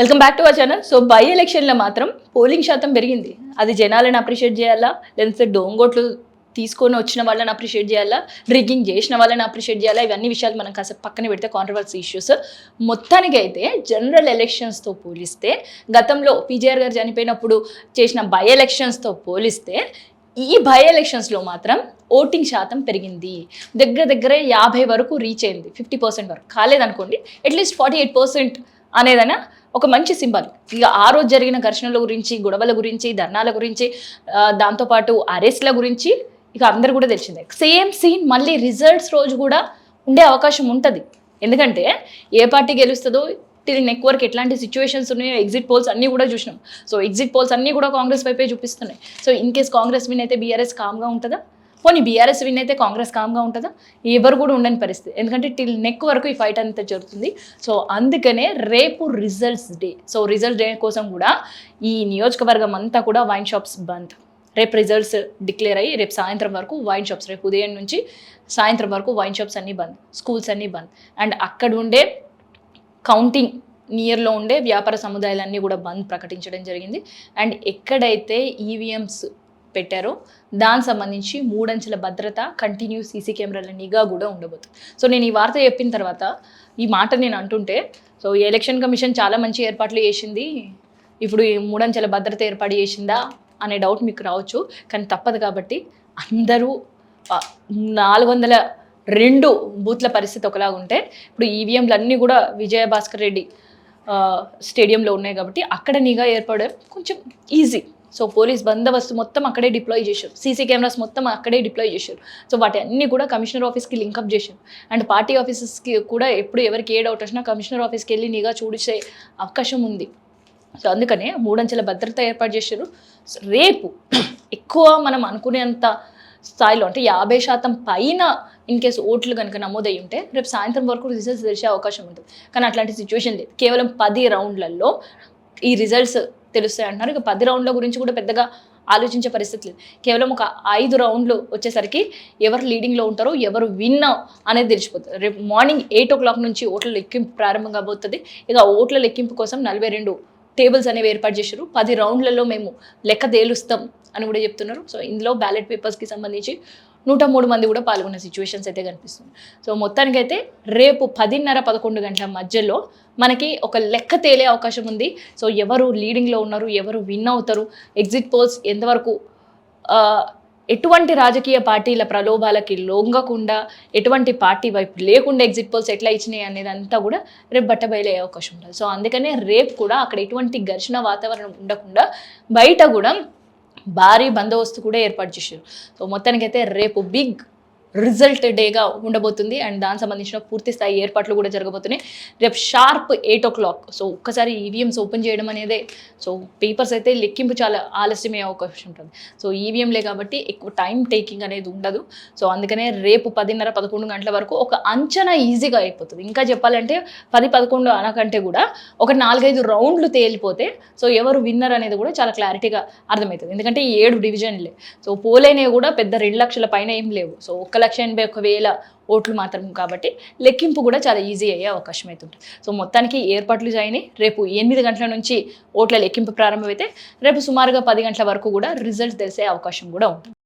Welcome back to our channel. So by ఎలక్షన్లో మాత్రం polling శాతం పెరిగింది. అది జనాలను అప్రిషియేట్ చేయాలా, లేదంటే దొంగోట్లు తీసుకొని వచ్చిన వాళ్ళని అప్రిషియేట్ చేయాలా, రిగ్గింగ్ చేసిన వాళ్ళని అప్రిషియేట్ చేయాలా, ఇవన్నీ విషయాలు మనం కాసేపు పక్కన పెడితే కాంట్రవర్సీ ఇష్యూస్. మొత్తానికి అయితే జనరల్ ఎలక్షన్స్తో పోలిస్తే, గతంలో పీజీఆర్ గారు చనిపోయినప్పుడు చేసిన బై ఎలక్షన్స్తో పోలిస్తే ఈ బై ఎలక్షన్స్లో మాత్రం ఓటింగ్ శాతం పెరిగింది. దగ్గర 50 వరకు రీచ్ అయింది. 50% వరకు కాలేదనుకోండి, అట్లీస్ట్ 48% అనేదైనా ఒక మంచి సింబల్. ఇక ఆ రోజు జరిగిన ఘర్షణల గురించి, గొడవల గురించి, ధర్నాల గురించి, దాంతోపాటు అరెస్ట్ల గురించి ఇక అందరు కూడా తెలిసిందే. సేమ్ సీన్ మళ్ళీ రిజల్ట్స్ రోజు కూడా ఉండే అవకాశం ఉంటుంది. ఎందుకంటే ఏ పార్టీ గెలుస్తుందో టిల్ నెక్ వరకు ఎట్లాంటి సిచ్యువేషన్స్ ఉన్నాయో ఎగ్జిట్ పోల్స్ అన్నీ కూడా చూసినాం. సో ఎగ్జిట్ పోల్స్ అన్నీ కూడా కాంగ్రెస్ వైపే చూపిస్తున్నాయి. So in case Congress win అయితే బీఆర్ఎస్ కామ్గా ఉంటుందా, పోనీ బీఆర్ఎస్ విన్ అయితే కాంగ్రెస్ కామ్గా ఉంటుందా? ఎవరు కూడా ఉండని పరిస్థితి. ఎందుకంటే టిల్ నెక్ వరకు ఈ ఫైట్ అంతా జరుగుతుంది. సో అందుకనే రేపు results day. So result day కోసం కూడా ఈ నియోజకవర్గం అంతా కూడా వైన్ షాప్స్ బంద్. రేపు రిజల్ట్స్ డిక్లేర్ అయ్యి రేపు సాయంత్రం వరకు వైన్ షాప్స్, రేపు ఉదయం నుంచి సాయంత్రం వరకు వైన్ షాప్స్ అన్నీ బంద్, స్కూల్స్ అన్నీ బంద్. అండ్ అక్కడ ఉండే కౌంటింగ్ నియర్లో ఉండే వ్యాపార సముదాయాలన్నీ కూడా బంద్ ప్రకటించడం జరిగింది. అండ్ ఎక్కడైతే ఈవీఎంస్ పెట్టారో దానికి సంబంధించి 3 అంచెల భద్రత, కంటిన్యూ సీసీ కెమెరాల నిఘా కూడా ఉండబోతుంది. సో నేను ఈ వార్త చెప్పిన తర్వాత ఈ మాట నేను అంటుంటే, సో ఎలక్షన్ కమిషన్ చాలా మంచి ఏర్పాట్లు చేసింది, ఇప్పుడు ఈ 3 అంచెల భద్రత ఏర్పాటు చేసిందా అనే డౌట్ మీకు రావచ్చు. కానీ తప్పదు కాబట్టి అందరూ 402 బూత్ల పరిస్థితి ఒకలాగా ఉంటే, ఇప్పుడు ఈవీఎంలు అన్నీ కూడా విజయభాస్కర్ రెడ్డి స్టేడియంలో ఉన్నాయి కాబట్టి అక్కడ నిఘా ఏర్పడడం కొంచెం ఈజీ. సో పోలీస్ బందోబస్తు మొత్తం అక్కడే డిప్లాయ్ చేశారు, సీసీ కెమెరాస్ మొత్తం అక్కడే డిప్లాయ్ చేశారు. సో వాటి అన్నీ కూడా కమిషనర్ ఆఫీస్కి లింకప్ చేశారు. అండ్ పార్టీ ఆఫీసెస్కి కూడా ఎప్పుడు ఎవరికి ఏ డౌట్ వచ్చినా కమిషనర్ ఆఫీస్కి వెళ్ళి నిఘా చూసే అవకాశం ఉంది. సో అందుకనే 3 అంచెల భద్రత ఏర్పాటు చేశారు. రేపు ఎక్కువ మనం అనుకునేంత స్థాయిలో అంటే 50% పైన ఇన్ కేసు ఓట్లు కనుక నమోదయ్యి ఉంటే రేపు సాయంత్రం వరకు రిజల్ట్స్ తెలిసే అవకాశం ఉంటుంది. కానీ అట్లాంటి సిచ్యువేషన్ లేదు. కేవలం 10 రౌండ్లలో ఈ రిజల్ట్స్ తెలుస్తాయి అంటున్నారు. ఇక 10 రౌండ్ల గురించి కూడా పెద్దగా ఆలోచించే పరిస్థితి లేదు. కేవలం ఒక 5 రౌండ్లు వచ్చేసరికి ఎవరు లీడింగ్లో ఉంటారో, ఎవరు విన్ అనేది తెలిసిపోతుంది. రేపు మార్నింగ్ 8 o'clock నుంచి ఓట్ల లెక్కింపు ప్రారంభం కాబోతుంది. ఇక ఓట్ల లెక్కింపు కోసం 42 టేబుల్స్ అనేవి ఏర్పాటు చేశారు. 10 రౌండ్లలో మేము లెక్క తేలుస్తాం అని కూడా చెప్తున్నారు. సో ఇందులో బ్యాలెట్ పేపర్స్కి సంబంధించి 103 మంది కూడా పాల్గొన్న సిచ్యువేషన్స్ అయితే కనిపిస్తుంది. సో మొత్తానికైతే రేపు 10:30-11 గంటల మధ్యలో మనకి ఒక లెక్క తేలే అవకాశం ఉంది. సో ఎవరు లీడింగ్లో ఉన్నారు, ఎవరు విన్ అవుతారు, ఎగ్జిట్ పోల్స్ ఎంతవరకు ఎటువంటి రాజకీయ పార్టీల ప్రలోభాలకి లొంగకుండా, ఎటువంటి పార్టీ వైపు లేకుండా ఎగ్జిట్ పోల్స్ ఎట్లా ఇచ్చినాయి అనేది అంతా కూడా రేపు బట్టబయలయ్యే అవకాశం ఉంటుంది. సో అందుకనే రేపు కూడా అక్కడ ఎటువంటి ఘర్షణ వాతావరణం ఉండకుండా బయట కూడా భారీ బందోబస్తు కూడా ఏర్పాటు చేశారు. సో మొత్తానికైతే రేపు బిగ్ రిజల్ట్ డేగా ఉండబోతుంది. అండ్ దానికి సంబంధించిన పూర్తి స్థాయి ఏర్పాట్లు కూడా జరగబోతున్నాయి. రేపు షార్ప్ 8 o'clock. సో ఒక్కసారి ఈవీఎంస్ ఓపెన్ చేయడం అనేదే, సో పేపర్స్ అయితే లెక్కింపు చాలా ఆలస్యమయ్యే అవకాశం ఉంటుంది. సో ఈవీఎంలే కాబట్టి ఎక్కువ టైం టేకింగ్ అనేది ఉండదు. సో అందుకనే రేపు 10:30-11 గంటల వరకు ఒక అంచనా ఈజీగా అయిపోతుంది. ఇంకా చెప్పాలంటే 10-11 అనకంటే కూడా ఒక 4-5 రౌండ్లు తేలిపోతే సో ఎవరు విన్నర్ అనేది కూడా చాలా క్లారిటీగా అర్థమవుతుంది. ఎందుకంటే 7 డివిజన్లే. సో పోలైనవి కూడా పెద్ద 2 లక్షల పైన ఏం లేవు. సో 1,81,000 ఓట్లు మాత్రం కాబట్టి లెక్కింపు కూడా చాలా ఈజీ అయ్యే అవకాశం అయితే ఉంటుంది. సో మొత్తానికి ఏర్పాట్లు జరిగినాయి. రేపు 8 గంటల నుంచి ఓట్ల లెక్కింపు ప్రారంభమైతే రేపు సుమారుగా 10 గంటల వరకు కూడా రిజల్ట్స్ తెలిసే అవకాశం కూడా ఉంటుంది.